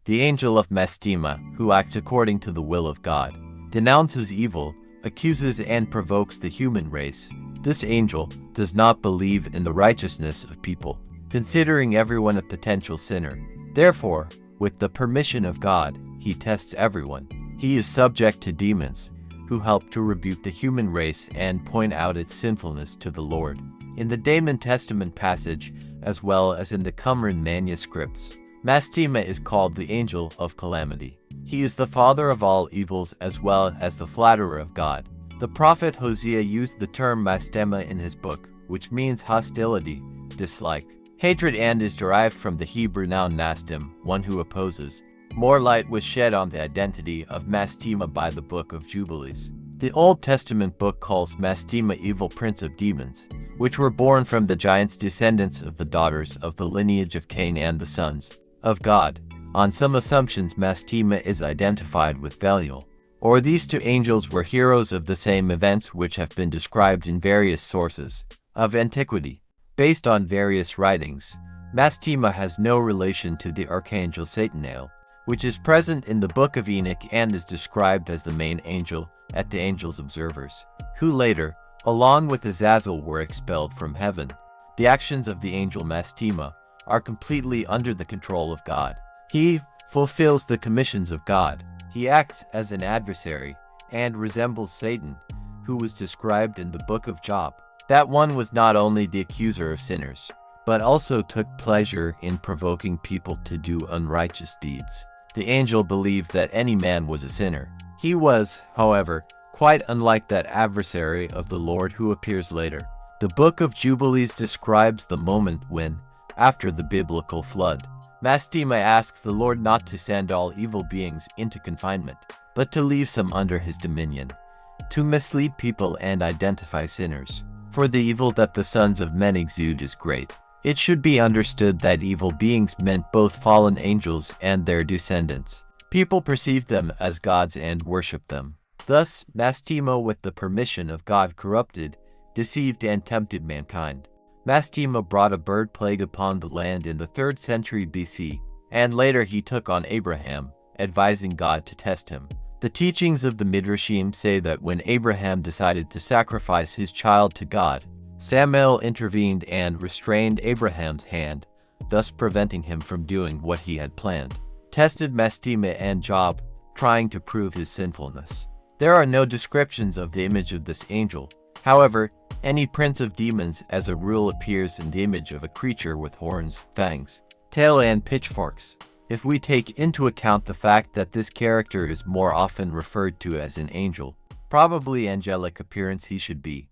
the angel of Mastema, who acts according to the will of God, denounces evil, accuses and provokes the human race. This angel does not believe in the righteousness of people, considering everyone a potential sinner. Therefore, with the permission of God, he tests everyone. He is subject to demons, who help to rebuke the human race and point out its sinfulness to the Lord. In the Daemon Testament passage, as well as in the Qumran manuscripts, Mastema is called the angel of calamity. He is the father of all evils as well as the flatterer of God. The prophet Hosea used the term Mastema in his book, which means hostility, dislike, hatred, and is derived from the Hebrew noun Mastim, one who opposes. More light was shed on the identity of Mastema by the Book of Jubilees. The Old Testament book calls Mastema evil prince of demons, which were born from the giants descendants of the daughters of the lineage of Cain and the sons of God. On some assumptions, Mastema is identified with Velial, or these two angels were heroes of the same events which have been described in various sources of antiquity. Based on various writings, Mastema has no relation to the archangel Satanael, which is present in the Book of Enoch and is described as the main angel at the angel's observers, who later, along with Azazel, were expelled from heaven. The actions of the angel Mastema are completely under the control of God. He fulfills the commissions of God. He acts as an adversary and resembles Satan, who was described in the Book of Job. That one was not only the accuser of sinners, but also took pleasure in provoking people to do unrighteous deeds. The angel believed that any man was a sinner. He was, however, quite unlike that adversary of the Lord who appears later. The Book of Jubilees describes the moment when, after the biblical flood, Mastema asks the Lord not to send all evil beings into confinement, but to leave some under his dominion, to mislead people and identify sinners. For the evil that the sons of men exude is great. It should be understood that evil beings meant both fallen angels and their descendants. People perceived them as gods and worshipped them. Thus, Mastema, with the permission of God, corrupted, deceived, and tempted mankind. Mastema brought a bird plague upon the land in the 3rd century BC, and later he took on Abraham, advising God to test him. The teachings of the Midrashim say that when Abraham decided to sacrifice his child to God, Samael intervened and restrained Abraham's hand, thus preventing him from doing what he had planned. Tested Mastema and Job, trying to prove his sinfulness. There are no descriptions of the image of this angel. However, any prince of demons as a rule appears in the image of a creature with horns, fangs, tail, and pitchforks. If we take into account the fact that this character is more often referred to as an angel, probably angelic appearance he should be.